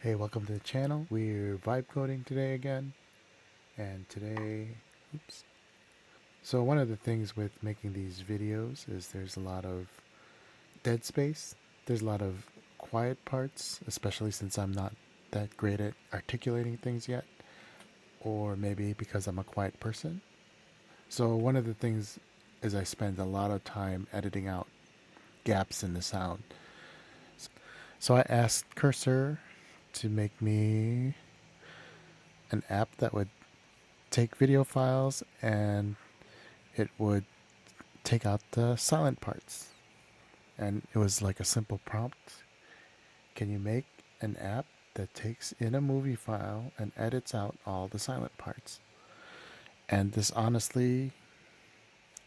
Hey, welcome to the channel. We're Vibecoding today again. And today, oops. So one of the things with making these videos is there's a lot of dead space. There's a lot of quiet parts, especially since I'm not that great at articulating things yet. Or maybe because I'm a quiet person. So one of the things is I spend a lot of time editing out gaps in the sound. So I asked Cursor to make me an app that would take video files and it would take out the silent parts. And it was like a simple prompt. Can you make an app that takes in a movie file and edits out all the silent parts? And this honestly,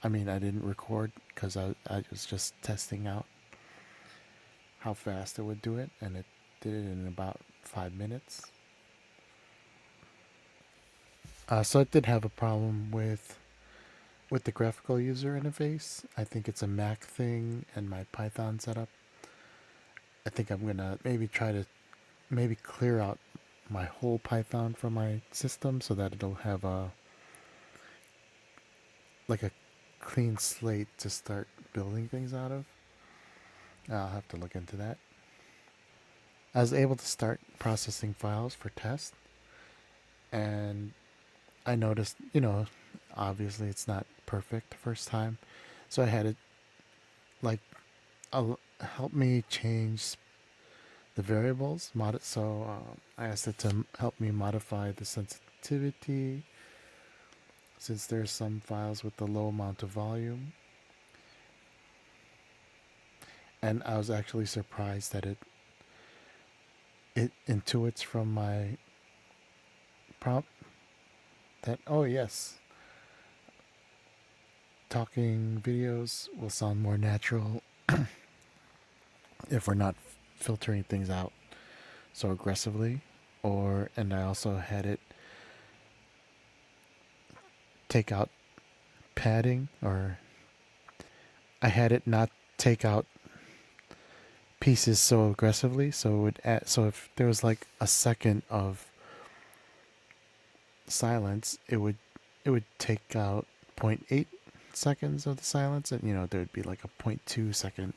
I mean, I didn't record because I was just testing out how fast it would do it, and it did it in about 5 minutes. So it did have a problem with the graphical user interface. I think it's a Mac thing and my Python setup. I think I'm gonna maybe try to maybe clear out my whole Python from my system so that it'll have a like a clean slate to start building things out of. I'll have to look into that. I was able to start processing files for test, and I noticed, obviously it's not perfect the first time, so I had it like help me change the variables. I asked it to help me modify the sensitivity since there's some files with a low amount of volume. And I was actually surprised that it intuits from my prompt that, oh yes, talking videos will sound more natural if we're not filtering things out so aggressively. And I also had it take out padding, or I had it not take out pieces so aggressively, so it would add, so if there was like a second of silence, it would take out zero 0.8 seconds of the silence, and there would be like a 0.2 second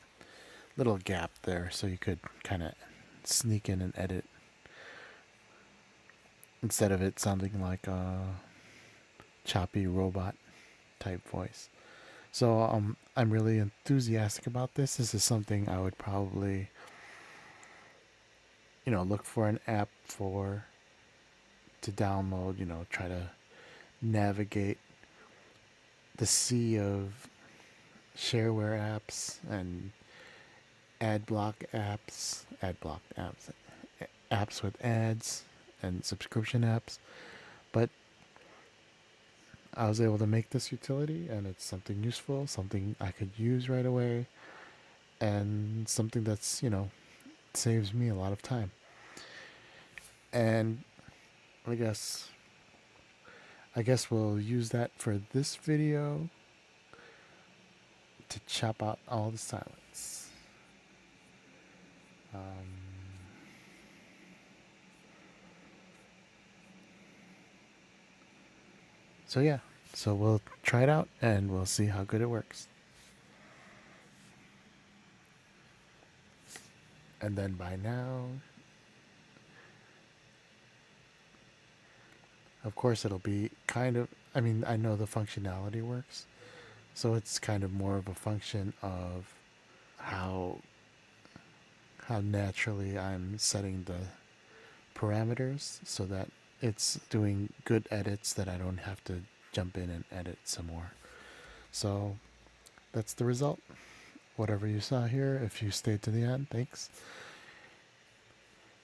little gap there, so you could kind of sneak in and edit instead of it sounding like a choppy robot type voice. So I'm really enthusiastic about this. This is something I would probably look for an app for to download. Try to navigate the sea of shareware apps and apps with ads and subscription apps. But I was able to make this utility, and it's something useful, something I could use right away, and something that's, saves me a lot of time. And I guess we'll use that for this video to chop out all the silence. So yeah, so we'll try it out and we'll see how good it works. And then by now, of course, it'll be kind of, I mean, I know the functionality works, so it's kind of more of a function of how naturally I'm setting the parameters so that it's doing good edits that I don't have to jump in and edit some more. So that's the result. Whatever you saw here, if you stayed to the end, thanks.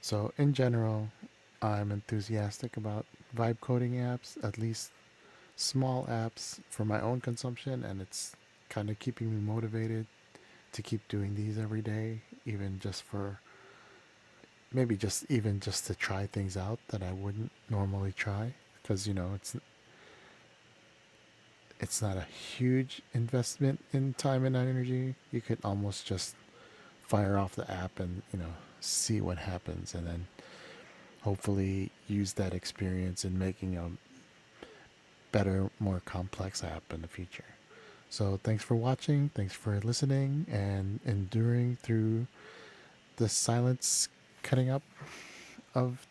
So in general, I'm enthusiastic about vibe coding apps, at least small apps for my own consumption, and it's kind of keeping me motivated to keep doing these every day, even just for maybe just to try things out that I wouldn't normally try, because it's not a huge investment in time and energy. You could almost just fire off the app and see what happens, and then hopefully use that experience in making a better, more complex app in the future. So thanks for watching, thanks for listening and enduring through the silence cutting up of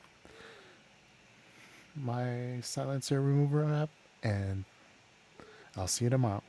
my silencer remover app, and I'll see you tomorrow.